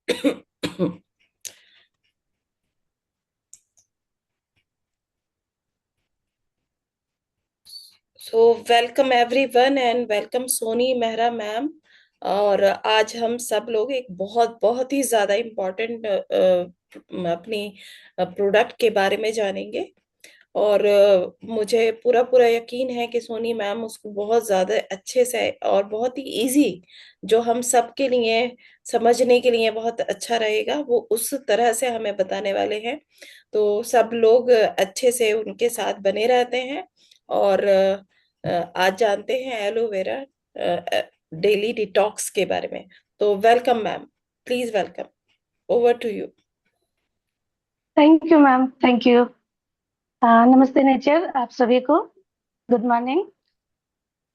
So welcome everyone and welcome Soni Mehra ma'am. और आज हम सब लोग एक बहुत बहुत ही ज्यादा इम्पोर्टेंट अपनी प्रोडक्ट के बारे में जानेंगे। और मुझे पूरा पूरा यकीन है कि सोनी मैम उसको बहुत ज्यादा अच्छे से और बहुत ही इजी, जो हम सब के लिए समझने के लिए बहुत अच्छा रहेगा, वो उस तरह से हमें बताने वाले हैं। तो सब लोग अच्छे से उनके साथ बने रहते हैं। और आज जानते हैं एलोवेरा डेली डिटॉक्स के बारे में। तो welcome ma'am, please welcome, over to you. Thank you ma'am, thank you. नमस्ते नेचर, आप सभी को गुड मॉर्निंग।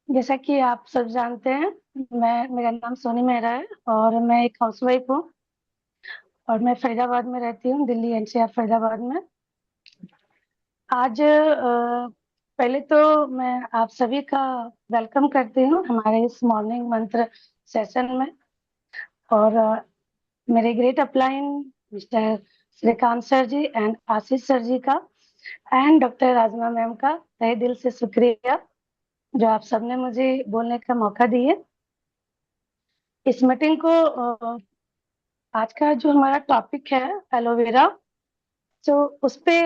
जैसा कि आप सब जानते हैं, मेरा नाम सोनी मेहरा है और मैं एक हाउसवाइफ हूँ। और मैं फरीदाबाद में रहती हूँ, दिल्ली एनसीआर फरीदाबाद में। आज पहले तो मैं आप सभी का वेलकम करती हूँ हमारे इस मॉर्निंग मंत्र सेशन में। और मेरे great upline mister Shrikant sir ji and Ashish sir ji का एंड डॉक्टर राजमा मैम का तहे दिल से शुक्रिया, जो आप सबने मुझे बोलने का मौका दिए। इस मीटिंग को आज का जो हमारा टॉपिक है एलोवेरा, तो उस पे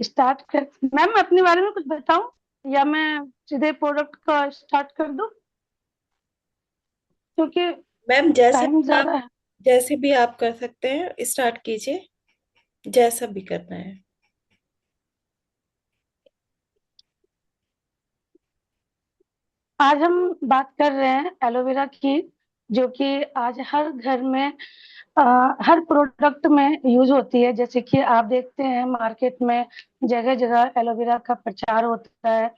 स्टार्ट कर। मैम मैं अपने बारे में कुछ बताऊं या मैं सीधे प्रोडक्ट का स्टार्ट कर दूं, क्योंकि मैम जैसे टाइम भी आप ज्यादा है। जैसे भी आप कर सकते हैं, स्टार्ट कीजिए, जैसा भी करना है। आज हम बात कर रहे हैं एलोवेरा की, जो कि आज हर घर में अ, हर प्रोडक्ट में यूज होती है। जैसे कि आप देखते हैं मार्केट में जगह जगह एलोवेरा का प्रचार होता है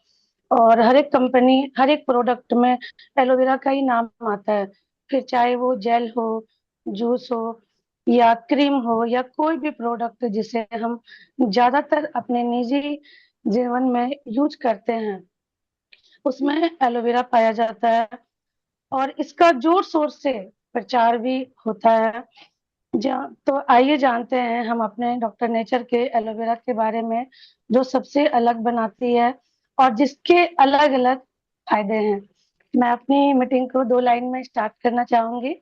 और हर एक कंपनी हर एक प्रोडक्ट में एलोवेरा का ही नाम आता है। फिर चाहे वो जेल हो, जूस हो या क्रीम हो या कोई भी प्रोडक्ट जिसे हम ज्यादातर अपने निजी जीवन में यूज करते हैं, उसमें एलोवेरा पाया जाता है। और इसका जोर शोर से प्रचार भी होता है। तो आइए जानते हैं हम अपने डॉक्टर नेचर के एलोवेरा के बारे में, जो सबसे अलग बनाती है और जिसके अलग अलग फायदे हैं। मैं अपनी मीटिंग को दो लाइन में स्टार्ट करना चाहूंगी।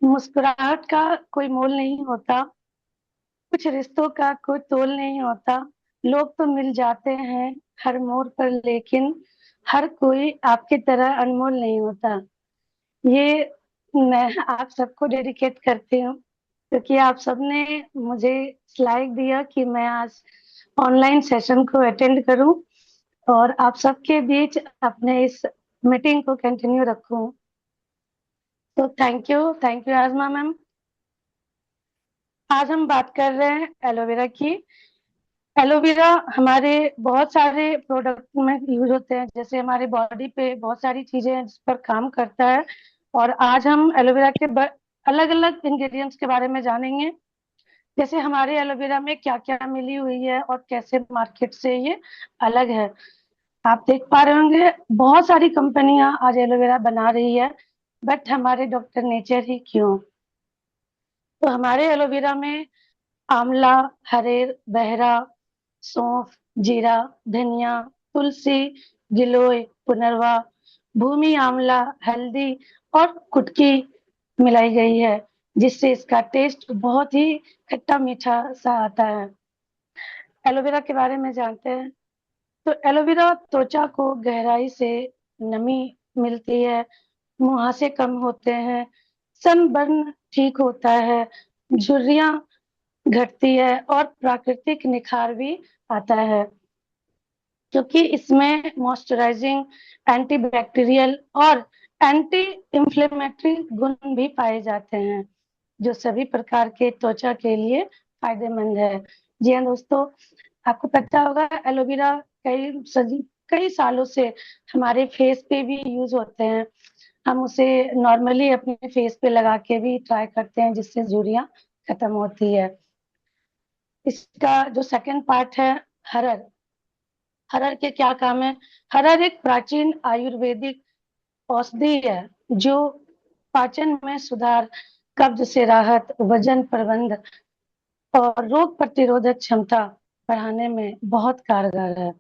मुस्कुराहट का कोई मोल नहीं होता, कुछ रिश्तों का कोई तोल नहीं होता। लोग तो मिल जाते हैं हर मोड़ पर, लेकिन हर कोई आपकी तरह अनमोल नहीं होता। ये मैं आप सबको डेडिकेट करती हूँ, क्योंकि आप सबने मुझे लाइक दिया कि मैं आज ऑनलाइन सेशन को अटेंड करूं और आप सबके बीच अपने इस मीटिंग को कंटिन्यू रखूं। तो थैंक यू आजमा मैम। आज हम बात कर रहे हैं एलोवेरा की। एलोवेरा हमारे बहुत सारे प्रोडक्ट में यूज होते हैं, जैसे हमारे बॉडी पे बहुत सारी चीजें हैं जिस पर काम करता है। और आज हम एलोवेरा के अलग अलग इंग्रेडिएंट्स के बारे में जानेंगे। जैसे हमारे एलोवेरा में क्या क्या मिली हुई है और कैसे मार्केट से ये अलग है। आप देख पा रहे होंगे बहुत सारी कंपनियां आज एलोवेरा बना रही है, बट हमारे डॉक्टर नेचर ही क्यों। तो हमारे एलोवेरा में आंवला, हरेर, बहरा, सौंफ, जीरा, धनिया, तुलसी, गिलोय, पुनरवा, भूमि आंवला, हल्दी और कुटकी मिलाई गई है, जिससे इसका टेस्ट बहुत ही खट्टा मीठा सा आता है। एलोवेरा के बारे में जानते हैं। तो एलोवेरा त्वचा को गहराई से नमी मिलती है, मुहासे कम होते हैं, सनबर्न ठीक होता है, झुर्रियां घटती है और प्राकृतिक निखार भी आता है, क्योंकि इसमें मॉइस्चराइजिंग, एंटीबैक्टीरियल और एंटी इंफ्लेमेटरी गुण भी पाए जाते हैं, जो सभी प्रकार के त्वचा के लिए फायदेमंद है। जी हाँ दोस्तों, आपको पता होगा एलोवेरा कई सालों से हमारे फेस पे भी यूज होते हैं। हम उसे नॉर्मली अपने फेस पे लगा के भी ट्राई करते हैं, जिससे झुर्रियां खत्म होती है। इसका जो सेकंड पार्ट है, हरर। हरर के क्या काम है? हरर एक प्राचीन आयुर्वेदिक औषधि है, जो पाचन में सुधार कब्ज से राहत, वजन प्रबंध और रोग प्रतिरोधक क्षमता बढ़ाने में बहुत कारगर है।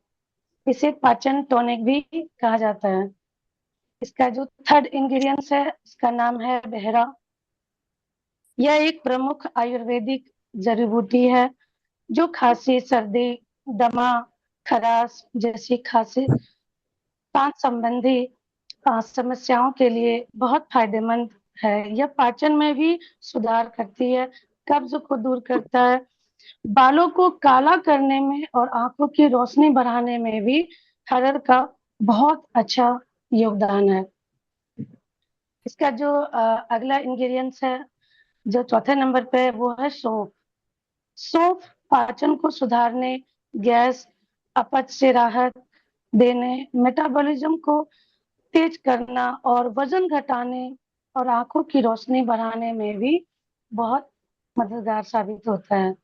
इसे पाचन टॉनिक भी कहा जाता है। इसका जो थर्ड इंग्रेडिएंट्स है, इसका नाम है बहरा। यह एक प्रमुख आयुर्वेदिक जड़ी बूटी है जो खांसी, सर्दी, दमा, खराश जैसी खांसी, सांस संबंधी समस्याओं के लिए बहुत फायदेमंद है। यह पाचन में भी सुधार करती है, कब्ज को दूर करता है, बालों को काला करने में और आंखों की रोशनी बढ़ाने में भी हरड़ का बहुत अच्छा योगदान है। इसका जो अगला इंग्रेडिएंट्स है, जो चौथे नंबर पे है, वो है सौंफ। सौंफ पाचन को सुधारने, गैस, अपच से राहत देने, मेटाबॉलिज्म को तेज करना और वजन घटाने और आंखों की रोशनी बढ़ाने में भी बहुत मददगार साबित होता है।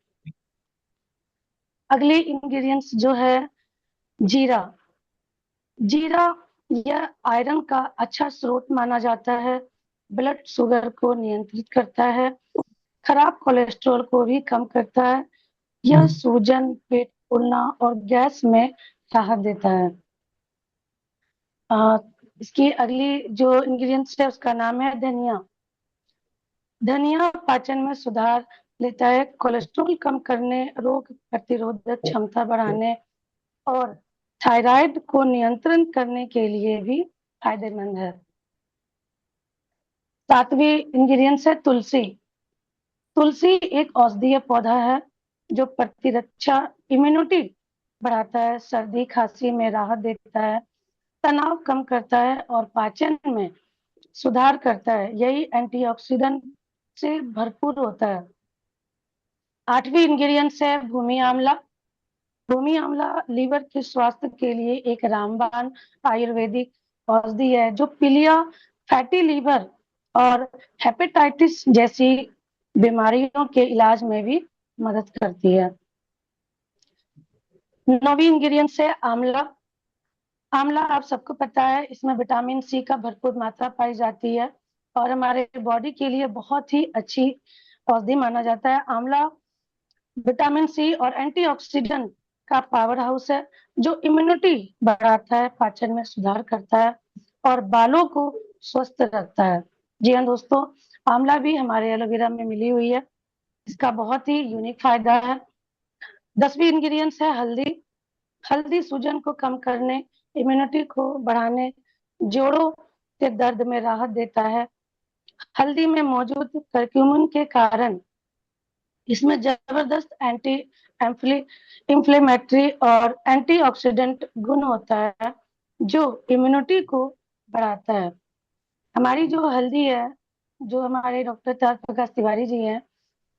अगले इंग्रेडिएंट्स जो है जीरा। जीरा यह आयरन का अच्छा स्रोत माना जाता है, ब्लड शुगर को नियंत्रित करता है, खराब कोलेस्ट्रॉल को भी कम करता है। यह सूजन, पेट फूलना और गैस में राहत देता है। अ, इसकी अगली जो इंग्रेडिएंट्स है उसका नाम है धनिया। धनिया पाचन में सुधार लेता है, कोलेस्ट्रॉल कम करने, रोग प्रतिरोधक क्षमता बढ़ाने और थायराइड को नियंत्रण करने के लिए भी फायदेमंद है। सातवीं इंग्रेडिएंट्स है तुलसी। तुलसी एक औषधीय पौधा है जो प्रतिरक्षा, इम्यूनिटी बढ़ाता है, सर्दी खांसी में राहत देता है, तनाव कम करता है और पाचन में सुधार करता है। यही एंटीऑक्सीडेंट से भरपूर होता है। आठवीं इंग्रेडिएंट्स है भूमि आंवला। भूमि आंवला लीवर के स्वास्थ्य के लिए एक रामबाण आयुर्वेदिक औषधि है जो पीलिया, फैटी लीवर और हेपेटाइटिस जैसी बीमारियों के इलाज में भी मदद करती है। नौवीं इंग्रेडिएंट्स है आंवला। आंवला आप सबको पता है, इसमें विटामिन सी का भरपूर मात्रा पाई जाती है और हमारे बॉडी के लिए बहुत ही अच्छी औषधि माना जाता है। आंवला विटामिन सी और एंटीऑक्सीडेंट का पावर हाउस है जो इम्यूनिटी बढ़ाता है, पाचन में सुधार करता है और बालों को स्वस्थ रखता है। जी हाँ दोस्तों, आंवला भी हमारे एलोवेरा में मिली हुई है। इसका बहुत ही यूनिक फायदा है। 10वीं इंग्रेडिएंट्स है हल्दी। हल्दी सूजन को कम करने, इम्यूनिटी को बढ़ाने, जोड़ों के दर्द में राहत देता है। हल्दी में मौजूद करक्यूमिन के कारण इसमें जबरदस्त एंटी इंफ्लेमेटरी और एंटीऑक्सीडेंट गुण होता है जो इम्यूनिटी को बढ़ाता है। हमारी जो हल्दी है, जो हमारे डॉक्टर तार प्रकाश तिवारी जी हैं,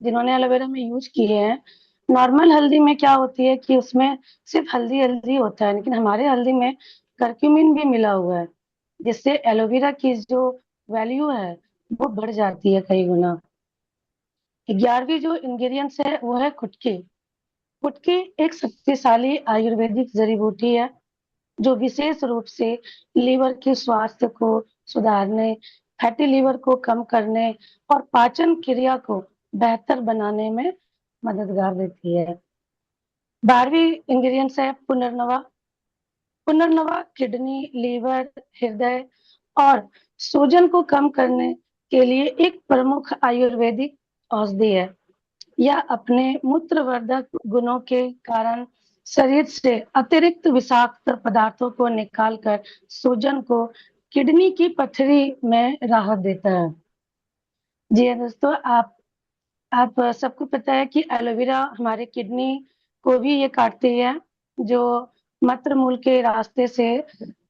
जिन्होंने एलोवेरा में यूज किए हैं, नॉर्मल हल्दी में क्या होती है कि उसमें सिर्फ हल्दी हल्दी होता है, लेकिन हमारे हल्दी में करक्यूमिन भी मिला हुआ है जिससे एलोवेरा की जो वैल्यू है वो बढ़ जाती है कई गुना। 11वीं जो इंग्रेडिएंट्स है वो है कुटकी। कुटकी एक शक्तिशाली आयुर्वेदिक जड़ी बूटी है जो विशेष रूप से लीवर के स्वास्थ्य को सुधारने, फैटी लीवर को कम करने और पाचन क्रिया को बेहतर बनाने में मददगार देती है। 12वीं इंग्रेडिएंट्स है पुनर्नवा। पुनर्नवा किडनी, लीवर, हृदय और सूजन को कम करने के लिए एक प्रमुख आयुर्वेदिक औषधि है। यह अपने मूत्रवर्धक गुणों के कारण शरीर से अतिरिक्त विषाक्त पदार्थों को निकालकर सूजन को, किडनी की पथरी में राहत देता है। जी हाँ दोस्तों, आप सबको पता है कि एलोवेरा हमारे किडनी को भी ये काटती है, जो मूत्र मूल के रास्ते से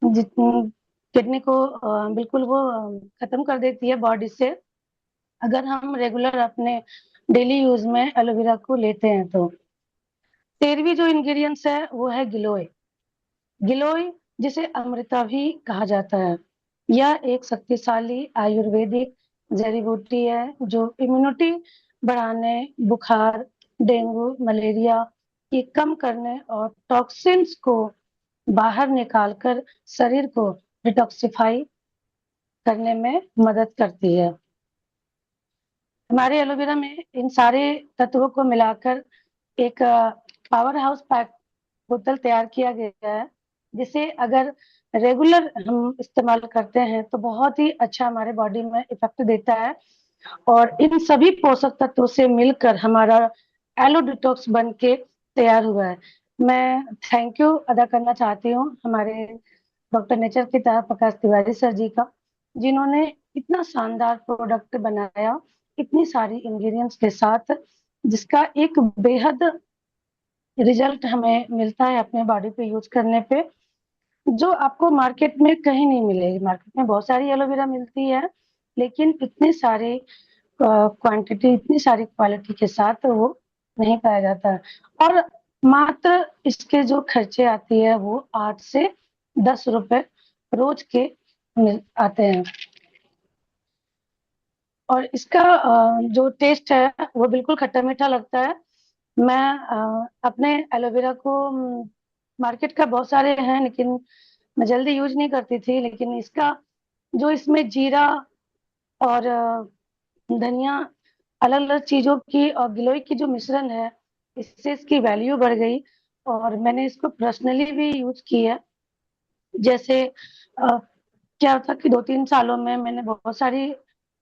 किडनी को बिल्कुल वो खत्म कर देती है बॉडी से, अगर हम रेगुलर अपने डेली यूज में एलोवेरा को लेते हैं तो। 13वीं जो इंग्रेडिएंट्स है वो है गिलोय। गिलोय जिसे अमृता भी कहा जाता है, यह एक शक्तिशाली आयुर्वेदिक जड़ी बूटी है जो इम्यूनिटी बढ़ाने, बुखार, डेंगू, मलेरिया की कम करने और टॉक्सिन्स को बाहर निकालकर शरीर को डिटॉक्सिफाई करने में मदद करती है। हमारे एलोवेरा में इन सारे तत्वों को मिलाकर एक पावर हाउस पैक बोतल तैयार किया गया है, जिसे अगर रेगुलर हम इस्तेमाल करते हैं तो बहुत ही अच्छा हमारे बॉडी में इफेक्ट देता है। और इन सभी पोषक तत्वों से मिलकर हमारा एलो डिटॉक्स बन के तैयार हुआ है। मैं थैंक यू अदा करना चाहती हूँ हमारे डॉक्टर नेचर की तरह प्रकाश तिवारी सर जी का, जिन्होंने इतना शानदार प्रोडक्ट बनाया इतनी सारी इंग्रेडिएंट्स के साथ, जिसका एक बेहद रिजल्ट हमें मिलता है अपने बॉडी पे यूज करने पे, जो आपको मार्केट में कहीं नहीं मिलेगी। मार्केट में बहुत सारी एलोवेरा मिलती है, लेकिन इतने सारे क्वांटिटी, इतनी सारी क्वालिटी के साथ वो नहीं पाया जाता है। और मात्र इसके जो खर्चे आती है वो 8 से 10 रुपए रोज के मिल आते हैं। और इसका जो टेस्ट है वो बिल्कुल खट्टा मीठा लगता है। मैं अपने एलोवेरा को मार्केट का बहुत सारे हैं, लेकिन मैं जल्दी यूज नहीं करती थी, लेकिन इसका जो इसमें जीरा और धनिया, अलग अलग चीजों की और गिलोय की जो मिश्रण है, इससे इसकी वैल्यू बढ़ गई। और मैंने इसको पर्सनली भी यूज किया है। जैसे क्या होता कि 2-3 सालों में मैंने बहुत सारी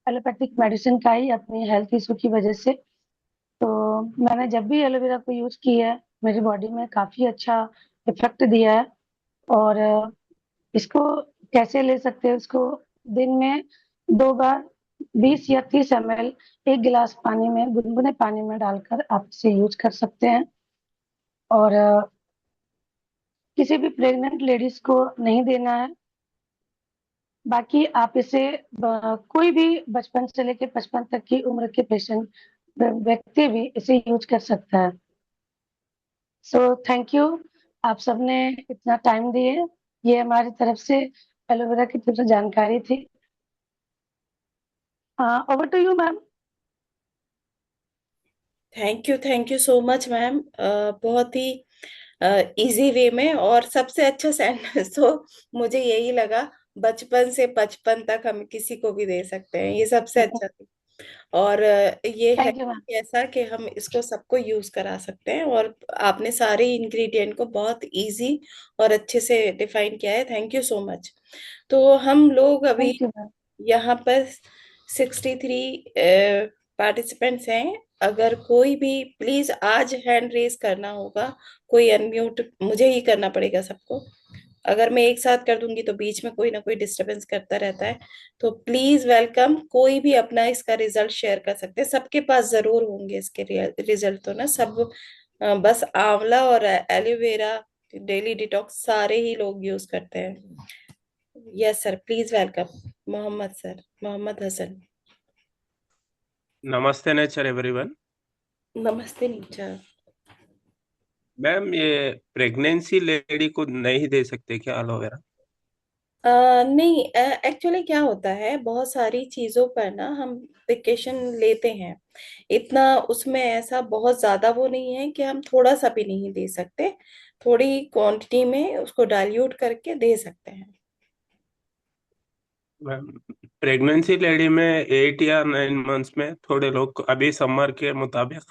एलोपैथिक मेडिसिन खाई अपनी हेल्थ इशू की वजह से। तो मैंने जब भी एलोवेरा को यूज किया है, मेरी बॉडी में काफी अच्छा इफेक्ट दिया है। और इसको कैसे ले सकते हैं, इसको दिन में 2 बार 20 या 30 ml एक गिलास पानी में, गुनगुने पानी में डालकर आप इसे यूज कर सकते हैं। और किसी भी प्रेग्नेंट लेडीज को नहीं देना है। बाकी आप इसे कोई भी बचपन से लेकर 55 तक की उम्र के पेशेंट व्यक्ति भी इसे यूज कर सकता है। सो थैंक यू, आप सबने इतना टाइम दिए। ये हमारी तरफ से एलोवेरा की तरफ से जानकारी थी। Over to you ma'am. Thank you so much ma'am. बहुत ही इजी वे में, और सबसे अच्छा सेंटेंस तो मुझे यही लगा, बचपन से बचपन तक हम किसी को भी दे सकते हैं, ये सबसे अच्छा था। और ये है थैंक यू मैम। ऐसा कि हम इसको सबको यूज करा सकते हैं, और आपने सारे इंग्रेडिएंट को बहुत इजी और अच्छे से डिफाइन किया है। Thank you so much. तो हम लोग अभी थैंक यू मैम। यहाँ पर 63 पार्टिसिपेंट्स हैं। अगर कोई भी, प्लीज आज हैंड रेज करना होगा। कोई अनम्यूट मुझे ही करना पड़ेगा सबको। अगर मैं एक साथ कर दूंगी तो बीच में कोई ना कोई डिस्टरबेंस करता रहता है। तो प्लीज वेलकम, कोई भी अपना इसका रिजल्ट शेयर कर सकते हैं, सबके पास जरूर होंगे इसके रिजल्ट तो ना सब। बस आंवला और एलोवेरा डेली डिटॉक्स सारे ही लोग यूज करते हैं। Yes sir, please welcome Mohammad sir, Mohammad Hasan. नमस्ते नेचर एवरीवन। नमस्ते नीचा। मैम, ये प्रेगनेंसी लेडी को नहीं दे सकते क्या एलोवेरा? नहीं, एक्चुअली क्या होता है, बहुत सारी चीजों पर ना हम प्रिकॉशन लेते हैं। इतना उसमें ऐसा बहुत ज्यादा वो नहीं है कि हम थोड़ा सा भी नहीं दे सकते। थोड़ी क्वांटिटी में उसको डाइल्यूट करके दे सकते हैं। मैम, प्रेगनेंसी लेडी में 8 या 9 मंथ्स में थोड़े लोग अभी समर के मुताबिक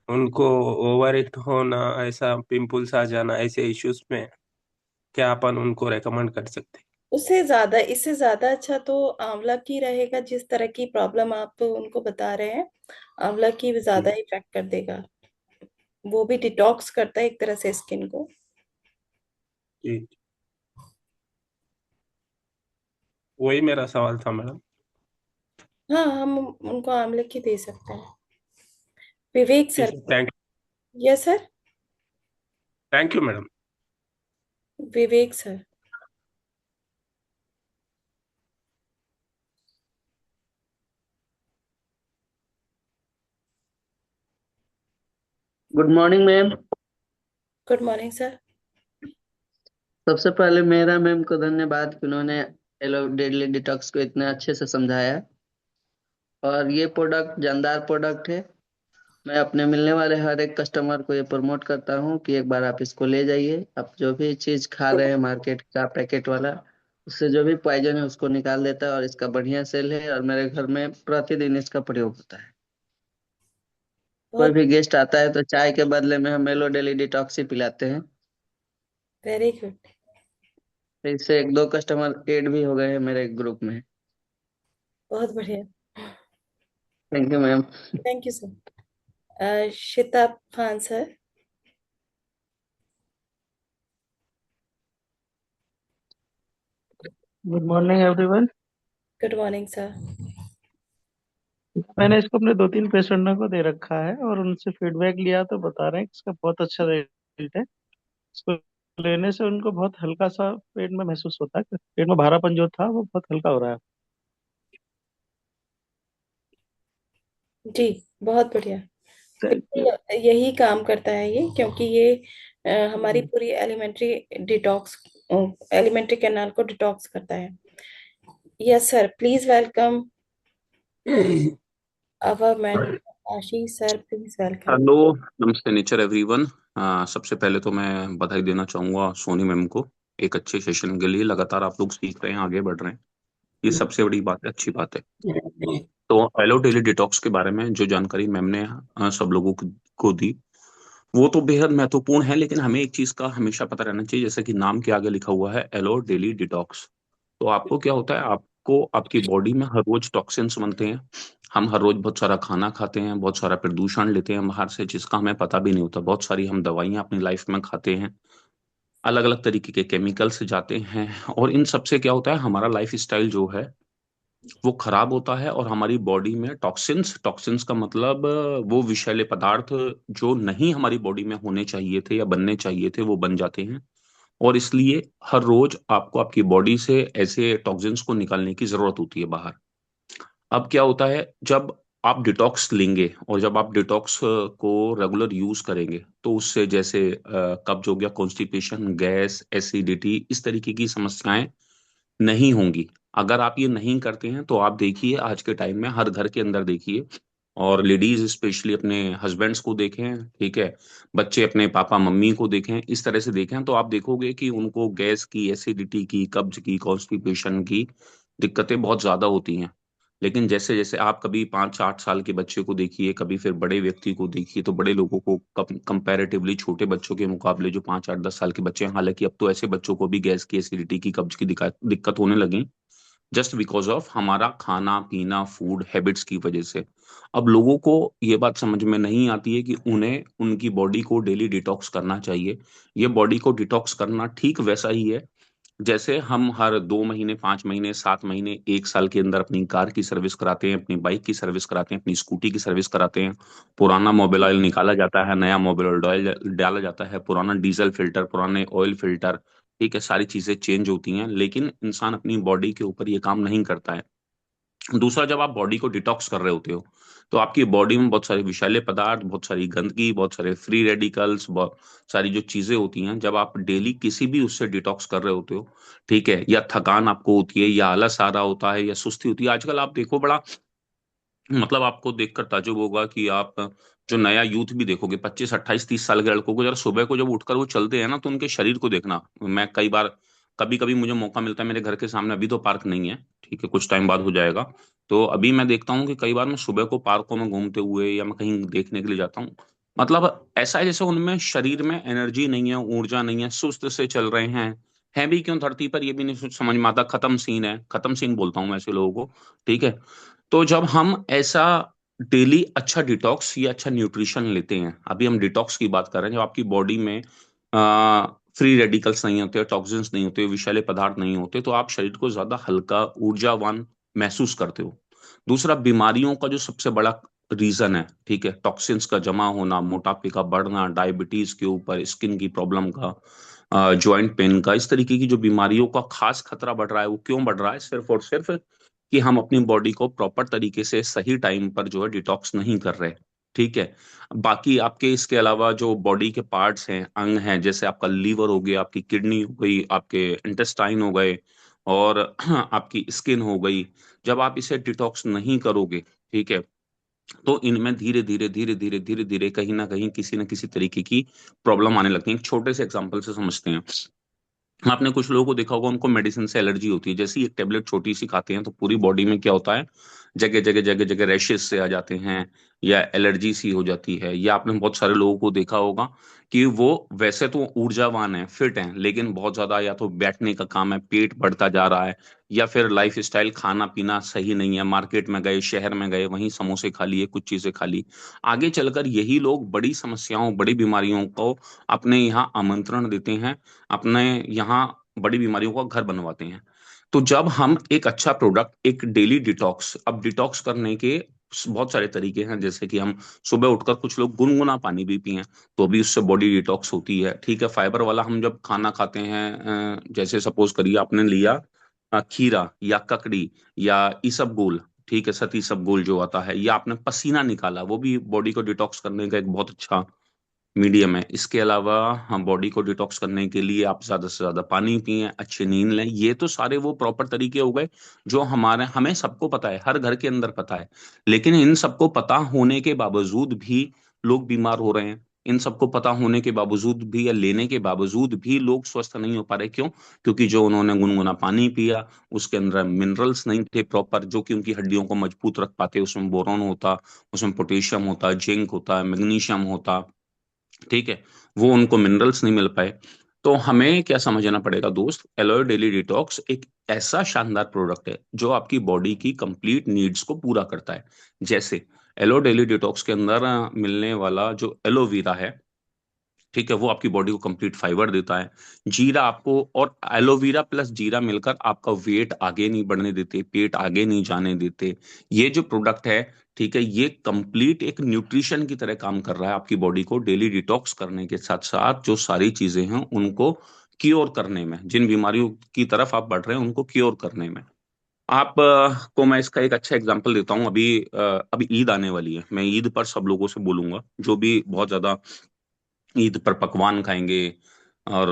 उनको ओवर ईट होना, ऐसा पिंपल्स आ जाना, ऐसे इश्यूज में क्या अपन उनको रेकमेंड कर सकते उससे ज्यादा, इससे ज्यादा अच्छा तो आंवला की रहेगा। जिस तरह की प्रॉब्लम आप उनको बता रहे हैं, आंवला की ज्यादा हैं? इफेक्ट कर देगा। वो भी डिटॉक्स करता है एक तरह से स्किन को। जी, वही मेरा सवाल था मैडम। हाँ, हम उनको आंवले की दे सकते हैं। Vivek ji sir. Sir, thank yes sir. Thank you madam. Vivek sir. Good morning ma'am. Good morning sir. सबसे पहले मेरा मैम को धन्यवाद कि उन्होंने एलो डेली डिटॉक्स को इतने अच्छे से समझाया। और ये प्रोडक्ट जानदार प्रोडक्ट है। मैं अपने मिलने वाले हर एक कस्टमर को ये प्रमोट करता हूँ कि एक बार आप इसको ले जाइए। आप जो भी चीज़ खा रहे हैं मार्केट का पैकेट वाला, उससे जो भी पॉइजन है उसको निकाल देता है, और इसका बढ़िया सेल है और मेरे घर में प्रतिदिन इसका प्रयोग होता है। कोई बहुत भी गेस्ट आता है तो चाय के बदले में हम एलो डेली डिटॉक्स ही पिलाते हैं। Very good. तो इससे एक दो कस्टमर ऐड भी हो गए हैं मेरे ग्रुप में। बहुत बढ़िया। Thank you ma'am. Thank you sir. Shitab Khan sir. Good morning everyone. Good morning sir. मैंने इसको अपने 2-3 पेशेंटों को दे रखा है और उनसे फीडबैक लिया तो बता रहे हैं कि इसका बहुत अच्छा रिजल्ट है। इसको लेने से उनको बहुत हल्का सा पेट में महसूस होता है, पेट में भारापन जो था वो बहुत हल्का हो रहा है। जी, बहुत बढ़िया। Thank you. बिल्कुल यही काम करता है ये, क्योंकि ये हमारी पूरी एलिमेंट्री कैनाल को डिटॉक्स करता है। Yes sir, please welcome our mentor Ashish sir, please welcome. Hello, नमस्ते नेचर एवरीवन। सबसे पहले तो मैं बधाई देना चाहूंगा सोनी मैम को एक अच्छे सेशन के लिए। लगातार आप लोग सीख रहे हैं, आगे बढ़ रहे हैं, ये सबसे बड़ी बात है, अच्छी बात है। तो हेलो डेली डिटॉक्स के बारे में जो जानकारी मैम ने सब लोगों को दी, वो तो बेहद महत्वपूर्ण है, लेकिन हमें एक चीज का हमेशा पता रहना चाहिए, जैसे कि नाम के आगे लिखा हुआ है एलो डेली डिटॉक्स। तो आपको क्या होता है, आपको आपकी बॉडी में हर रोज टॉक्सिन्स बनते हैं। हम हर रोज बहुत सारा खाना खाते हैं, बहुत सारा प्रदूषण लेते हैं बाहर से, जिसका हमें पता भी नहीं होता। बहुत सारी हम दवाइयां अपनी लाइफ में खाते हैं, अलग अलग तरीके के केमिकल्स जाते हैं, और इन सब से क्या होता है, हमारा लाइफ स्टाइल जो है वो खराब होता है, और हमारी बॉडी में टॉक्सिन्स टॉक्सिन्स का मतलब वो विषैले पदार्थ जो नहीं हमारी बॉडी में होने चाहिए थे या बनने चाहिए थे, वो बन जाते हैं। और इसलिए हर रोज आपको आपकी बॉडी से ऐसे टॉक्सिन्स को निकालने की जरूरत होती है बाहर। अब क्या होता है, जब आप डिटॉक्स लेंगे और जब आप डिटॉक्स को रेगुलर यूज करेंगे, तो उससे जैसे कब्ज हो गया, कॉन्स्टिपेशन, गैस, एसिडिटी, इस तरीके की समस्याएं नहीं होंगी। अगर आप ये नहीं करते हैं तो आप देखिए आज के टाइम में हर घर के अंदर देखिए, और लेडीज स्पेशली अपने हस्बैंड्स को देखें, ठीक है, बच्चे अपने पापा मम्मी को देखें, इस तरह से देखें, तो आप देखोगे कि उनको गैस की, एसिडिटी की, कब्ज की, कॉन्स्टिपेशन की दिक्कतें बहुत ज्यादा होती हैं। लेकिन जैसे जैसे आप कभी 5-8 साल के बच्चे को देखिए, कभी फिर बड़े व्यक्ति को देखिए, तो बड़े लोगों को कंपैरेटिवली छोटे बच्चों के मुकाबले जो 5-8-10 साल के बच्चे हैं, हालांकि अब तो ऐसे बच्चों को भी गैस की, एसिडिटी की, कब्ज की दिक्कत दिक्कत होने लगी, जस्ट बिकॉज ऑफ हमारा खाना पीना, फूड हैबिट्स की वजह से। अब लोगों को ये बात समझ में नहीं आती है कि उन्हें उनकी बॉडी को डेली डिटॉक्स करना चाहिए। ये बॉडी को डिटॉक्स करना ठीक वैसा ही है जैसे हम हर 2 महीने, 5 महीने, 7 महीने, 1 साल के अंदर अपनी कार की सर्विस कराते हैं, अपनी बाइक की सर्विस कराते हैं, अपनी स्कूटी की सर्विस कराते हैं। पुराना मोबिल ऑयल निकाला जाता है, नया मोबिल ऑयल डाला जाता है, पुराना डीजल फिल्टर, पुराने ऑयल फिल्टर, ठीक है, सारी चीजें चेंज होती हैं, लेकिन इंसान अपनी बॉडी के ऊपर ये काम नहीं करता है। दूसरा, जब आप बॉडी को डिटॉक्स कर रहे होते हो, तो आपकी बॉडी में बहुत सारे विषैले पदार्थ, बहुत सारी गंदगी, बहुत सारे फ्री रेडिकल्स, बहुत सारी जो चीजें होती हैं, जब आप डेली किसी भी उससे डिटॉक्स कर रहे होते हो, ठीक है, या थकान आपको होती है, या आलस आ रहा होता है, या सुस्ती होती है। आजकल आप देखो, बड़ा मतलब आपको देखकर ताज्जुब होगा कि आप जो नया यूथ भी देखोगे, 25, 28, 30 साल के लड़कों को, जरा सुबह को जब उठकर वो चलते हैं ना, तो उनके शरीर को देखना। मैं कई बार, कभी कभी मुझे मौका मिलता है, मेरे घर के सामने अभी तो पार्क नहीं है, ठीक है, कुछ टाइम बाद हो जाएगा, तो अभी मैं देखता हूँ कि कई बार मैं सुबह को पार्कों में घूमते हुए या मैं कहीं देखने के लिए जाता हूँ, मतलब ऐसा है जैसे उनमें शरीर में एनर्जी नहीं है, ऊर्जा नहीं है, सुस्त से चल रहे हैं भी क्यों धरती पर, ये भी नहीं समझ में आता। खत्म सीन है, खत्म सीन बोलता हूँ मैं ऐसे लोगों को, ठीक है। तो जब हम ऐसा डेली अच्छा डिटॉक्स या अच्छा न्यूट्रिशन लेते हैं, अभी हम डिटॉक्स की बात कर रहे हैं, जब आपकी बॉडी में फ्री रेडिकल्स नहीं होते, टॉक्सिन्स नहीं होते, विषैले पदार्थ नहीं होते, तो आप शरीर को ज्यादा हल्का, ऊर्जावान महसूस करते हो। दूसरा, बीमारियों का जो सबसे बड़ा रीजन है, ठीक है, टॉक्सिन्स का जमा होना, मोटापे का बढ़ना, डायबिटीज के ऊपर, स्किन की प्रॉब्लम का, जॉइंट पेन का, इस तरीके की जो बीमारियों का खास खतरा बढ़ रहा है, वो क्यों बढ़ रहा है? सिर्फ और सिर्फ कि हम अपनी बॉडी को प्रॉपर तरीके से सही टाइम पर जो है डिटॉक्स नहीं कर रहे, ठीक है। बाकी आपके इसके अलावा जो बॉडी के पार्ट्स हैं, अंग हैं, जैसे आपका लीवर हो गया, आपकी किडनी हो गई, आपके इंटेस्टाइन हो गए, और आपकी स्किन हो गई, जब आप इसे डिटॉक्स नहीं करोगे, ठीक है, तो इनमें धीरे धीरे धीरे धीरे धीरे धीरे कहीं ना कहीं किसी न किसी तरीके की प्रॉब्लम आने लगती है। एक छोटे से एग्जांपल से समझते हैं। आपने कुछ लोगों को देखा होगा, उनको मेडिसिन से एलर्जी होती है, जैसे ही एक टेबलेट छोटी सी खाते हैं तो पूरी बॉडी में क्या होता है, जगह जगह जगह जगह रैशेस से आ जाते हैं, या एलर्जी सी हो जाती है, या आपने बहुत सारे लोगों को देखा होगा कि वो वैसे तो ऊर्जावान है, फिट हैं, लेकिन बहुत ज्यादा या तो बैठने का काम है, पेट बढ़ता जा रहा है, या फिर लाइफ स्टाइल खाना पीना सही नहीं है, मार्केट में गए, शहर में गए, वहीं समोसे खा लिए, कुछ चीजें खा ली। आगे चलकर यही लोग बड़ी समस्याओं, बड़ी बीमारियों को अपने यहाँ आमंत्रण देते हैं, अपने यहाँ बड़ी बीमारियों का घर बनवाते हैं। तो जब हम एक अच्छा प्रोडक्ट, एक डेली डिटॉक्स, अब डिटॉक्स करने के बहुत सारे तरीके हैं, जैसे कि हम सुबह उठकर कुछ लोग गुनगुना पानी भी पिए तो भी उससे बॉडी डिटॉक्स होती है, ठीक है। फाइबर वाला हम जब खाना खाते हैं, जैसे सपोज करिए आपने लिया खीरा या ककड़ी या इसबगोल, ठीक है, सती इसबगोल जो आता है, या आपने पसीना निकाला, वो भी बॉडी को डिटॉक्स करने का एक बहुत अच्छा मीडियम है। इसके अलावा हम बॉडी को डिटॉक्स करने के लिए आप ज्यादा से ज्यादा पानी पिए, अच्छी नींद लें, ये तो सारे वो प्रॉपर तरीके हो गए जो हमारे, हमें सबको पता है, हर घर के अंदर पता है। लेकिन इन सबको पता होने के बावजूद भी लोग बीमार हो रहे हैं। इन सबको पता होने के बावजूद भी या लेने के बावजूद भी लोग स्वस्थ नहीं हो पा रहे। क्यों? क्योंकि जो उन्होंने गुनगुना पानी पिया, उसके अंदर मिनरल्स नहीं थे प्रॉपर, जो कि उनकी हड्डियों को मजबूत रख पाते। उसमें बोरॉन होता, उसमें पोटेशियम होता, जिंक होता, मैग्नीशियम होता, ठीक है, वो उनको मिनरल्स नहीं मिल पाए। तो हमें क्या समझना पड़ेगा दोस्त, एलोय डेली डिटॉक्स एक ऐसा शानदार प्रोडक्ट है जो आपकी बॉडी की कंप्लीट नीड्स को पूरा करता है। जैसे एलो डेली डिटॉक्स के अंदर मिलने वाला जो एलोवेरा है, ठीक है, वो आपकी बॉडी को कंप्लीट फाइबर देता है। जीरा आपको, और एलोवेरा प्लस जीरा मिलकर आपका वेट आगे नहीं बढ़ने देते, पेट आगे नहीं जाने देते। ये जो प्रोडक्ट है, ठीक है, ये कंप्लीट एक न्यूट्रिशन की तरह काम कर रहा है आपकी बॉडी को डेली डिटॉक्स करने के साथ साथ जो सारी चीजें हैं उनको क्योर करने में, जिन बीमारियों की तरफ आप बढ़ रहे हैं उनको क्योर करने में। आप को मैं इसका एक अच्छा एग्जांपल देता हूँ। अभी ईद आने वाली है, मैं ईद पर सब लोगों से बोलूंगा जो भी बहुत ज्यादा ईद पर पकवान खाएंगे, और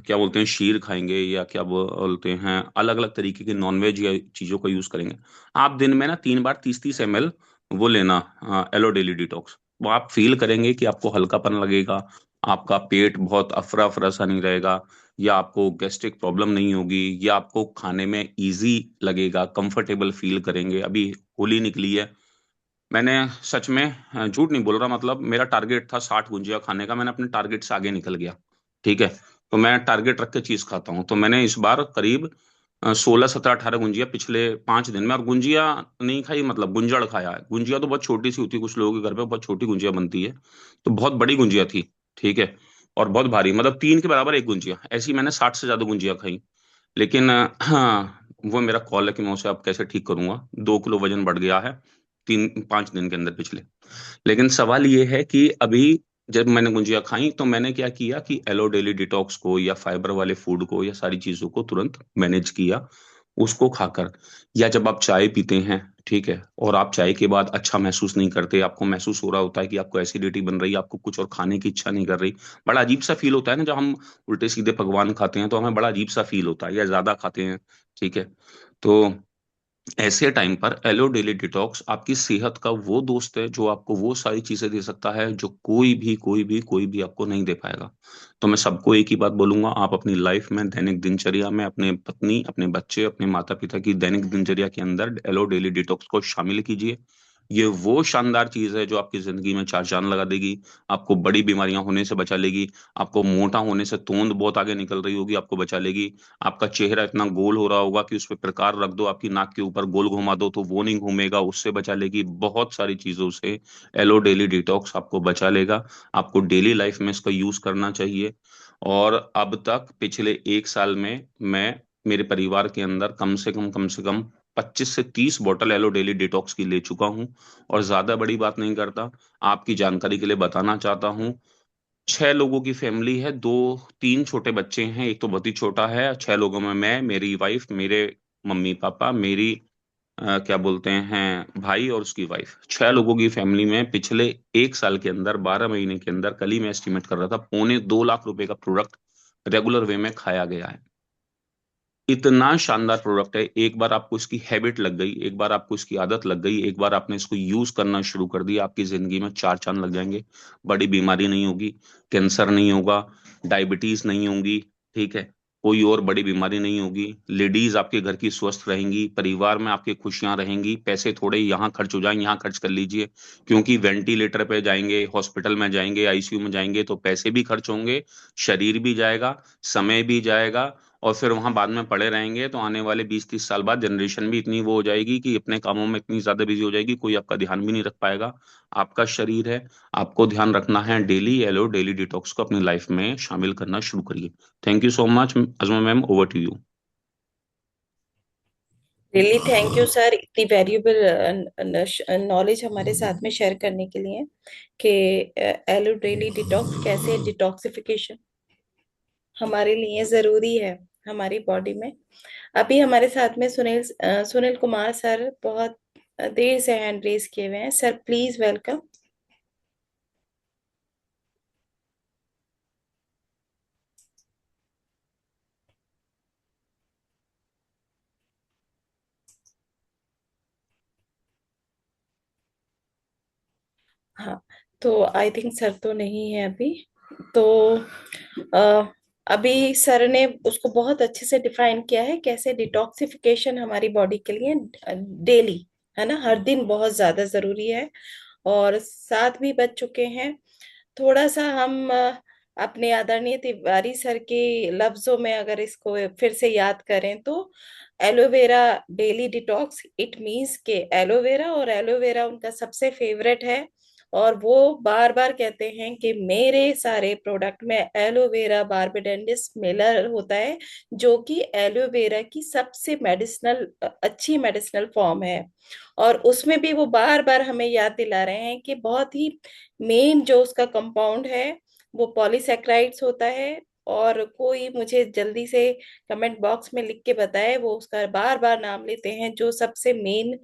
क्या बोलते हैं, शीर खाएंगे, या क्या बोलते हैं, अलग अलग तरीके के नॉनवेज या चीजों का यूज करेंगे। आप दिन में ना 3 बार 30-30 ml वो लेना, एलो डेली डिटॉक्स। वो आप फील करेंगे कि आपको हल्कापन लगेगा, आपका पेट बहुत अफरा अफरा सा नहीं रहेगा, या आपको गैस्ट्रिक प्रॉब्लम नहीं होगी, या आपको खाने में इजी लगेगा, कंफर्टेबल फील करेंगे। अभी होली निकली है, मैंने सच में झूठ नहीं बोल रहा, मतलब मेरा टारगेट था 60 गुंजिया खाने का, मैंने अपने टारगेट से आगे निकल गया, ठीक है। तो मैं टारगेट रख के चीज खाता हूँ, तो मैंने इस बार करीब 16, 17, 18 गुंजिया पिछले 5 दिन में, और गुंजिया नहीं खाई, मतलब गुंजड़ खाया है। गुंजिया तो बहुत छोटी सी होती है, कुछ लोगों के घर पे बहुत छोटी गुंजिया बनती है, तो बहुत बड़ी गुंजिया थी, ठीक है, और बहुत भारी, मतलब 3 के बराबर एक गुंजिया, ऐसी मैंने 60 से ज्यादा गुंजिया खाई। लेकिन हाँ, वो मेरा कॉल है कि मैं उसे अब कैसे ठीक करूंगा। 2 किलो वजन बढ़ गया है 3-5 दिन के अंदर पिछले। लेकिन सवाल ये है कि अभी जब मैंने गुंजिया खाई तो मैंने क्या किया कि एलो डेली डिटॉक्स को या फाइबर वाले फूड को या सारी चीजों को तुरंत मैनेज किया, उसको खाकर। या जब आप चाय पीते हैं, ठीक है, और आप चाय के बाद अच्छा महसूस नहीं करते, आपको महसूस हो रहा होता है कि आपको एसिडिटी बन रही है, आपको कुछ और खाने की इच्छा नहीं कर रही, बड़ा अजीब सा फील होता है ना जब हम उल्टे सीधे पकवान खाते हैं, तो हमें बड़ा अजीब सा फील होता है, या ज्यादा खाते हैं, ठीक है। तो ऐसे टाइम पर एलो डेली डिटॉक्स आपकी सेहत का वो दोस्त है जो आपको वो सारी चीजें दे सकता है जो कोई भी आपको नहीं दे पाएगा। तो मैं सबको एक ही बात बोलूंगा, आप अपनी लाइफ में दैनिक दिनचर्या में अपने पत्नी, अपने बच्चे, अपने माता पिता की दैनिक दिनचर्या के अंदर एलो डेली डिटॉक्स को शामिल कीजिए। ये वो शानदार चीज है जो आपकी जिंदगी में चार चांद लगा देगी, आपको बड़ी बीमारियां होने से बचा लेगी, आपको मोटा होने से, तोंद बहुत आगे निकल रही होगी, आपको बचा लेगी। आपका चेहरा इतना गोल हो रहा होगा कि उस पर प्रकार रख दो, आपकी नाक के ऊपर गोल घुमा दो तो वो नहीं घूमेगा, उससे बचा लेगी। बहुत सारी चीजों से एलो डेली डिटॉक्स आपको बचा लेगा। आपको डेली लाइफ में इसका यूज करना चाहिए। और अब तक पिछले 1 साल में मैं मेरे परिवार के अंदर कम से कम 25 से 30 बोतल एलो डेली डिटॉक्स की ले चुका हूँ। और ज्यादा बड़ी बात नहीं करता, आपकी जानकारी के लिए बताना चाहता हूँ, 6 लोगों की फैमिली है, 2-3 छोटे बच्चे हैं, एक तो बहुत ही छोटा है। 6 लोगों में मैं, मेरी वाइफ, मेरे मम्मी पापा, मेरी क्या बोलते हैं भाई और उसकी वाइफ, 6 लोगों की फैमिली में पिछले 1 साल के अंदर, 12 महीने के अंदर, कल ही मैं एस्टिमेट कर रहा था, ₹2.25 लाख का प्रोडक्ट रेगुलर वे में खाया गया है। इतना शानदार प्रोडक्ट है। एक बार आपको इसकी हैबिट लग गई, एक बार आपको इसकी आदत लग गई, एक बार आपने इसको यूज करना शुरू कर दिया, आपकी जिंदगी में चार चांद लग जाएंगे। बड़ी बीमारी नहीं होगी, कैंसर नहीं होगा, डायबिटीज नहीं होगी, ठीक है, कोई और बड़ी बीमारी नहीं होगी, लेडीज आपके घर की स्वस्थ रहेंगी, परिवार में आपके खुशियां रहेंगी, पैसे थोड़े यहाँ खर्च हो जाएंगे, यहाँ खर्च कर लीजिए, क्योंकि वेंटिलेटर पे जाएंगे, हॉस्पिटल में जाएंगे, आईसीयू में जाएंगे तो पैसे भी खर्च होंगे, शरीर भी जाएगा, समय भी जाएगा, और फिर वहां बाद में पड़े रहेंगे तो आने वाले 20-30 साल बाद जनरेशन भी इतनी वो हो जाएगी कि अपने कामों में इतनी ज्यादा बिजी हो जाएगी, कोई आपका ध्यान भी नहीं रख पाएगा। आपका शरीर है, आपको ध्यान रखना है, डेली एलो डेली डिटॉक्स को अपनी लाइफ में शामिल करना शुरू करिए। Thank you so much. Azma ma'am, over to you. Really thank you sir, इतनी वैल्यूबल नॉलेज हमारे साथ में शेयर करने के लिए कि एलो डेली डिटॉक्स कैसे डिटॉक्सिफिकेशन हमारे लिए जरूरी है हमारी बॉडी में। अभी हमारे साथ में सुनील कुमार सर बहुत देर से हैंड रेज किए हुए हैं। Sir please welcome. हाँ, तो आई थिंक सर तो नहीं है अभी। तो अ, अभी सर ने उसको बहुत अच्छे से डिफाइन किया है कैसे डिटॉक्सिफिकेशन हमारी बॉडी के लिए डेली, है ना, हर दिन बहुत ज्यादा जरूरी है। और साथ भी बच चुके हैं। थोड़ा सा हम अपने आदरणीय तिवारी सर के लफ्जों में अगर इसको फिर से याद करें तो aloe vera daily detox it means के एलोवेरा, और एलोवेरा उनका सबसे फेवरेट है। और वो बार बार कहते हैं कि मेरे सारे प्रोडक्ट में एलोवेरा बार्बाडेंडिस मिलर होता है, जो कि एलोवेरा की सबसे मेडिसिनल अच्छी मेडिसिनल फॉर्म है। और उसमें भी वो बार बार हमें याद दिला रहे हैं कि बहुत ही मेन जो उसका कंपाउंड है वो पॉलीसैकेराइड्स होता है। और कोई मुझे जल्दी से कमेंट बॉक्स में लिख के बताए वो उसका बार बार नाम लेते हैं जो सबसे मेन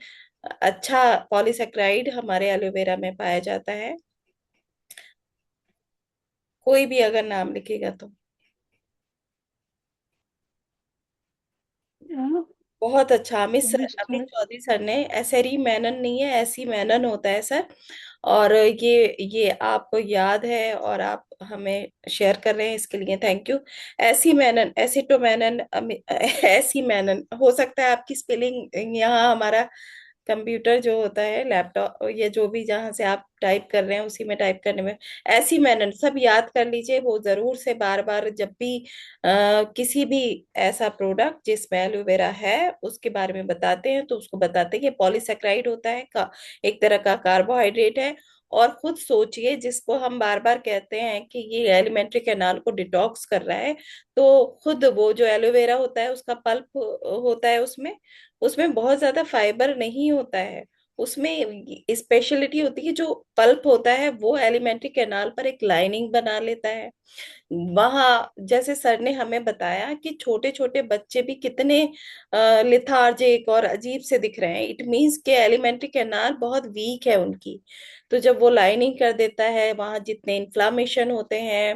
अच्छा पॉलीसैकेराइड हमारे एलोवेरा में पाया जाता है। कोई भी अगर नाम लिखेगा तो बहुत अच्छा। अमित चौधरी सर ने, एसरी मैनन नहीं है, ऐसी मैनन होता है सर। और ये आपको याद है और आप हमें शेयर कर रहे हैं, इसके लिए थैंक यू। ऐसी मैनन, एसिटो मैनन, ऐसी मैनन हो सकता है आपकी स्पेलिंग यहाँ हमारा कंप्यूटर जो होता है लैपटॉप या जो भी जहां से आप टाइप कर रहे हैं उसी में टाइप करने में ऐसी मैनन सब याद कर लीजिए। वो जरूर से बार बार जब भी किसी भी ऐसा प्रोडक्ट जिसमें एलोवेरा है उसके बारे में बताते हैं तो उसको बताते हैं कि पॉलीसेक्राइड होता है का एक तरह का कार्बोहाइड्रेट है। और खुद सोचिए, जिसको हम बार बार कहते हैं कि ये एलिमेंट्री कैनाल को डिटॉक्स कर रहा है, तो खुद वो जो एलोवेरा होता है उसका पल्प होता है, उसमें उसमें बहुत ज्यादा फाइबर नहीं होता है। उसमें स्पेशलिटी होती है, जो पल्प होता है वो एलिमेंट्री कैनाल पर एक लाइनिंग बना लेता है। वहां जैसे सर ने हमें बताया कि छोटे छोटे बच्चे भी कितने लिथार्जिक और अजीब से दिख रहे हैं, इट मीन्स के एलिमेंट्री कैनाल बहुत वीक है उनकी। तो जब वो लाइनिंग कर देता है, वहां जितने इन्फ्लामेशन होते हैं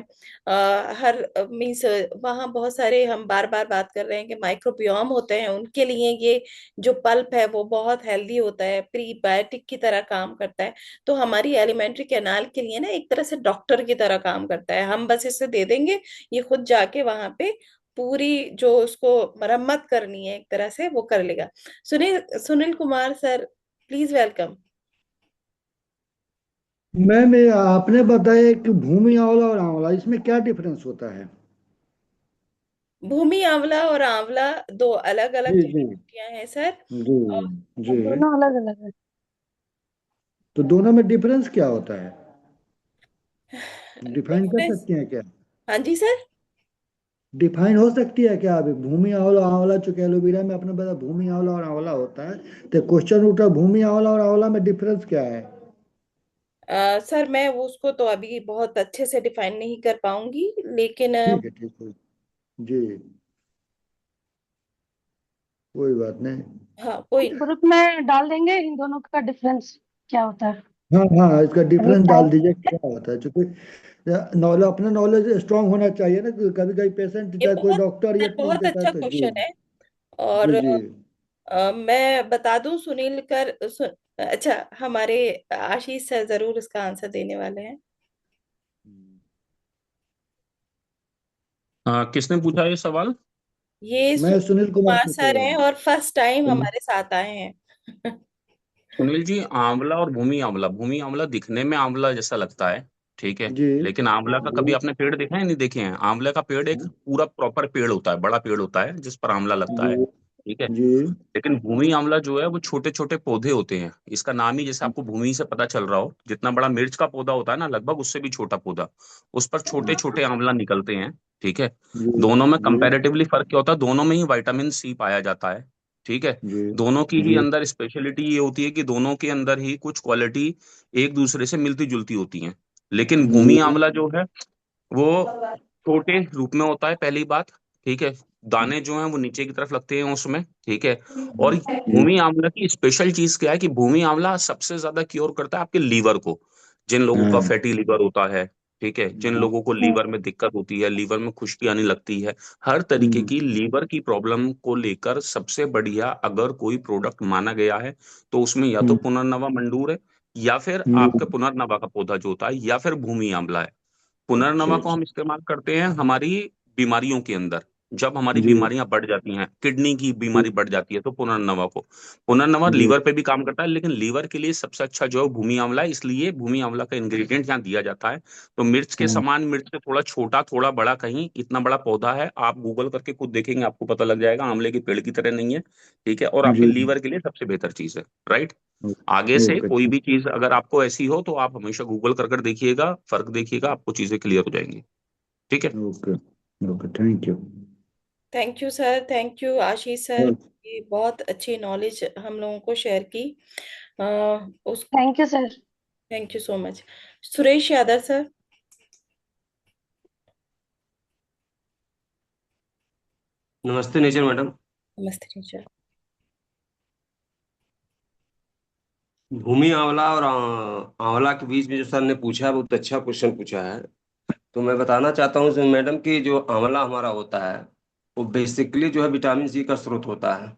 हर मीन्स वहां बहुत सारे, हम बार बार बात कर रहे हैं कि माइक्रोबियोम होते हैं, उनके लिए ये जो पल्प है वो बहुत हेल्दी होता है, प्रीबायोटिक की तरह काम करता है। तो हमारी एलिमेंट्री कैनाल के लिए ना एक तरह से डॉक्टर की तरह काम करता है। हम बस इसे दे देंगे, ये खुद जाके वहां पे पूरी जो उसको मरम्मत करनी है एक तरह से वो कर लेगा। Sunil Sunil Kumar sir please welcome. Ma'am, ये आपने बताया कि भूमि आंवला और आंवला, इसमें क्या डिफरेंस होता है? भूमि आंवला और आंवला दो अलग अलग जी जड़ी जी बूटियां हैं सर। जी और जी। दोनों अलग अलग है। तो दोनों में डिफरेंस क्या होता है? डिफाइन कर डिफरेंस, सकते हैं क्या? हाँ जी सर। डिफाइन हो सकती है क्या अभी? भूमि आंवला आंवला, चूंकि एलोवेरा में अपने पता भूमि आंवला और आंवला होता है, तो क्वेश्चन उठा भूमि आंवला और आंवला में डिफरेंस क्या है? सर मैं वो उसको तो अभी बहुत अच्छे से डिफाइन नहीं कर पाऊंगी, लेकिन ठीक है, ठीक है। जी, कोई बात नहीं। हाँ कोई ना। ग्रुप में डाल देंगे इन दोनों का डिफरेंस क्या होता है। हाँ हाँ, इसका अभी डिफरेंस डाल टाइम दीजिए क्या होता है, क्योंकि नॉलेज, अपना नॉलेज स्ट्रांग होना चाहिए ना, कभी कभी पेशेंट ये चाहे कोई बहुत डॉक्टर या सर पूछ बहुत देता है अच्छा तो। जी क्वेश्चन है। और जी जी। मैं बता दूं अच्छा, हमारे आशीष सर जरूर इसका आंसर देने वाले हैं। किसने पूछा ये सवाल? ये मैं सुनील सुनील कुमार कुमार सर चतुर्वेदी। हैं और फर्स्ट टाइम हमारे साथ आए हैं। सुनील जी, आंवला और भूमि आंवला दिखने में आंवला जैसा लगता है, ठीक है, जी लेकिन आंवला का कभी जी आपने पेड़ देखा है? नहीं देखे हैं? आंवले का पेड़ एक पूरा प्रॉपर पेड़ होता है, बड़ा पेड़ होता है जिस पर आंवला लगता है, जी ठीक है। जी लेकिन भूमि आंवला जो है वो छोटे छोटे पौधे होते हैं। इसका नाम ही जैसे आपको भूमि से पता चल रहा हो, जितना बड़ा मिर्च का पौधा होता है ना, लगभग उससे भी छोटा पौधा, उस पर छोटे छोटे आंवला निकलते हैं, ठीक है। जी दोनों में जी कंपैरेटिवली फर्क क्या होता है? दोनों में ही विटामिन सी पाया जाता है, ठीक है। जी दोनों की ही जी अंदर स्पेशलिटी ये होती है कि दोनों के अंदर ही कुछ क्वालिटी एक दूसरे से मिलती जुलती होती हैं। लेकिन जी भूमि आंवला जो है वो छोटे रूप में होता है, पहली बात, ठीक है। दाने जो हैं वो नीचे की तरफ लगते हैं उसमें, ठीक है। और जी भूमि आंवला की स्पेशल चीज क्या है कि भूमि आंवला सबसे ज्यादा क्योर करता है आपके लीवर को। जिन लोगों का हाँ फैटी लीवर होता है, ठीक है, जिन जी लोगों को लीवर में दिक्कत होती है, लीवर में खुश्की आने लगती है, हर तरीके हम्म की लीवर की प्रॉब्लम को लेकर सबसे बढ़िया अगर कोई प्रोडक्ट माना गया है तो उसमें या तो हम्म पुनर्नवा मंडूर है, या फिर आपके पुनर्नवा का पौधा जो होता है, या फिर भूमि आंवला है। अच्छा पुनर्नवा को अच्छा हम इस्तेमाल करते हैं हमारी बीमारियों के अंदर। जब हमारी जी बीमारियां बढ़ जाती हैं, किडनी की बीमारी बढ़ जाती है, तो पुनर्नवा को, पुनर्नवा जी लीवर पे भी काम करता है, लेकिन लीवर के लिए सबसे अच्छा जो है भूमि आंवला है, इसलिए भूमि आंवला का इंग्रेडिएंट यहाँ दिया जाता है। तो मिर्च के हाँ समान, मिर्च से थोड़ा छोटा, थोड़ा बड़ा, कहीं इतना बड़ा पौधा है, आप गूगल करके खुद देखेंगे आपको पता लग जाएगा, आंवले के पेड़ की तरह नहीं है, ठीक है। और आपके जी लीवर के लिए सबसे बेहतर चीज है, राइट। आगे से ओके कोई भी चीज अगर आपको ऐसी हो तो आप हमेशा गूगल कर देखिएगा, फर्क देखिएगा, आपको चीजें क्लियर हो जाएंगी, ठीक है। Okay okay thank you. Thank you sir, thank you Ashish sir. ये बहुत अच्छी नॉलेज हम लोगों को शेयर की। उस thank you sir. Thank you so much. Suresh Yadav sir. नमस्ते नेचर मैडम। नमस्ते टीचर। भूमि आंवला और आंवला के बीच में जो सर ने पूछा है बहुत अच्छा क्वेश्चन पूछा है। तो मैं बताना चाहता हूँ सर मैडम कि जो आंवला हमारा होता है वो बेसिकली जो है विटामिन सी का स्रोत होता है।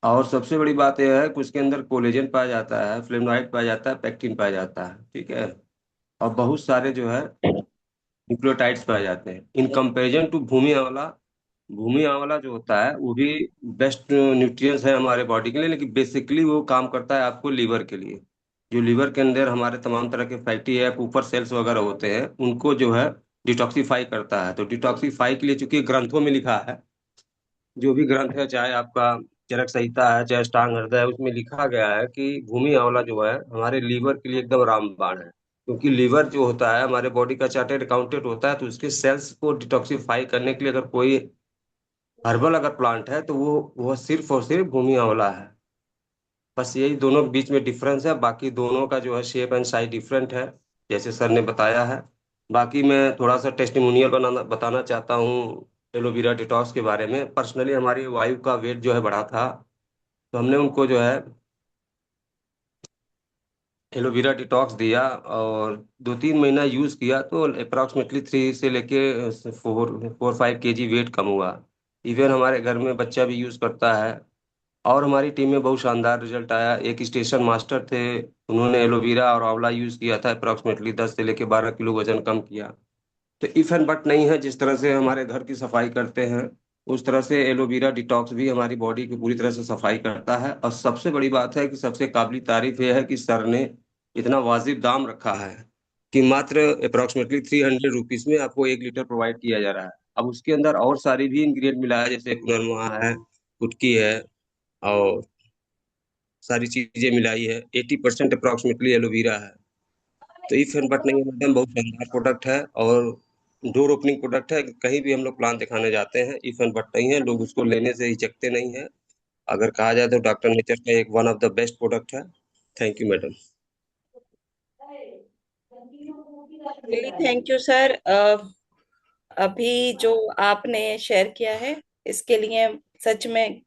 और सबसे बड़ी बात यह है कि उसके अंदर कोलेजन पाया जाता है, फ्लेवोनॉइड पाया जाता है, पेक्टिन पाया जाता है, ठीक है। और बहुत सारे जो है न्यूक्लियोटाइड्स पाए जाते हैं इन कंपैरिजन टू भूमि आंवला। भूमि आंवला जो होता है वो भी बेस्ट न्यूट्रिएंट्स है हमारे बॉडी के लिए, लेकिन बेसिकली वो काम करता है आपको लीवर के लिए। जो लीवर के अंदर हमारे तमाम तरह के फैटी है ऊपर सेल्स वगैरह होते हैं उनको जो है डिटॉक्सिफाई करता है। तो डिटॉक्सिफाई के लिए चूंकि ग्रंथों में लिखा है, जो भी ग्रंथ है, चाहे आपका चरक संहिता है चाहे अष्टांग हृदय है, उसमें लिखा गया है कि भूमि आंवला जो है हमारे लीवर के लिए एकदम रामबाण है। क्योंकि लीवर जो होता है हमारे बॉडी का चार्टेड अकाउंटेंट होता है, तो उसके सेल्स को डिटॉक्सिफाई करने के लिए अगर कोई हर्बल अगर प्लांट है तो वो सिर्फ और सिर्फ भूमि आंवला है। बस यही दोनों के बीच में डिफरेंस है, बाकी दोनों का जो है शेप एंड साइज डिफरेंट है, जैसे सर ने बताया है। बाकी मैं थोड़ा सा टेस्टिमोनियल बताना चाहता हूँ एलोवेरा डिटॉक्स के बारे में। पर्सनली हमारी वाइफ का वेट जो है बढ़ा था, तो हमने उनको जो है एलोवेरा डिटॉक्स दिया और 2-3 महीना यूज किया तो अप्रोक्सीमेटली 3 से लेके 4-5 केजी वेट कम हुआ। इवन हमारे घर में बच्चा भी यूज करता है और हमारी टीम में बहुत शानदार रिजल्ट आया। एक स्टेशन मास्टर थे, उन्होंने एलोवेरा और आंवला यूज किया था, अप्रोक्सीमेटली 10 से लेके 12 किलो वजन कम किया। तो इफ एंड बट नहीं है, जिस तरह से हमारे घर की सफाई करते हैं उस तरह से एलोवेरा डिटॉक्स भी हमारी बॉडी की पूरी तरह से सफाई करता है। और सबसे बड़ी बात है कि सबसे काबिल तारीफ यह है कि सर ने इतना वाजिब दाम रखा है कि मात्र अप्रोक्सीमेटली 300 रुपीज में आपको 1 लीटर प्रोवाइड किया जा रहा है। अब उसके अंदर और सारी भी इंग्रेडिएंट मिला है, जैसे पुनर्नवा है, कुटकी है, और सारी चीजें मिलाई है। 80% अप्रोक्सीमेटली एलोवेरा है। तो इफ एंड बट नहीं है मैडम, बहुत शानदार प्रोडक्ट है और डोर ओपनिंग प्रोडक्ट है। कहीं भी हम लोग प्लान दिखाने जाते हैं, इफ एंड बट नहीं है, लोग उसको लेने से हिचकते नहीं है। अगर कहा जाए तो डॉक्टर नेचर का एक one of the best product है। Thank you madam. Really thank you sir. अभी जो आपने शेयर किया है इसके लिए सच में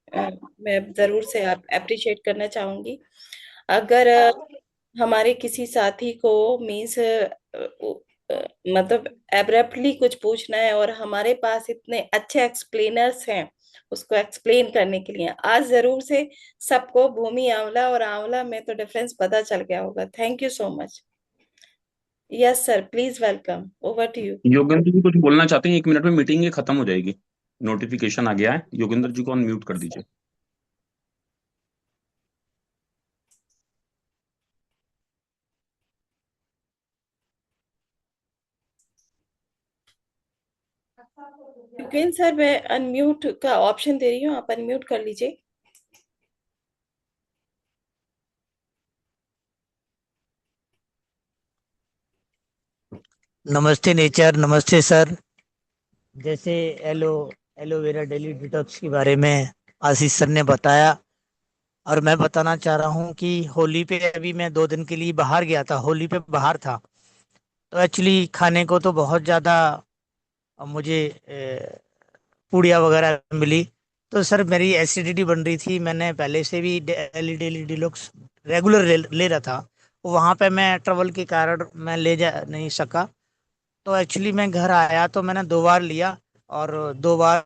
मैं जरूर से आप अप्रिशिएट करना चाहूंगी। अगर हमारे किसी साथी को मीन्स मतलब एब्रप्टली कुछ पूछना है और हमारे पास इतने अच्छे एक्सप्लेनर्स हैं उसको एक्सप्लेन करने के लिए, आज जरूर से सबको भूमि आंवला और आंवला में तो डिफरेंस पता चल गया होगा। Thank you so much. Yes sir, please welcome, over to you. Yogendra ji कुछ बोलना चाहते हैं? 1 मिनट में मीटिंग ये खत्म हो जाएगी। नोटिफिकेशन आ गया है, योगेंद्र जी को अनम्यूट कर दीजिए। युगेंद्र सर, मैं अनम्यूट का ऑप्शन दे रही हूँ, आप अनम्यूट कर लीजिए। नमस्ते नेचर, नमस्ते सर। जैसे एलो एलोवेरा डेली डिटॉक्स के बारे में आशीष सर ने बताया, और मैं बताना चाह रहा हूँ कि होली पे अभी मैं 2 दिन के लिए बाहर गया था, होली पे बाहर था। तो एक्चुअली खाने को तो बहुत ज़्यादा मुझे पूड़िया वगैरह मिली। तो सर मेरी एसिडिटी बन रही थी, मैंने पहले से भी डेली डेली डिलॉक्स रेगुलर ले रहा था। वहाँ पे मैं ट्रबल के कारण मैं ले जा नहीं सका। तो एक्चुअली मैं घर आया तो मैंने 2 बार लिया, और 2 बार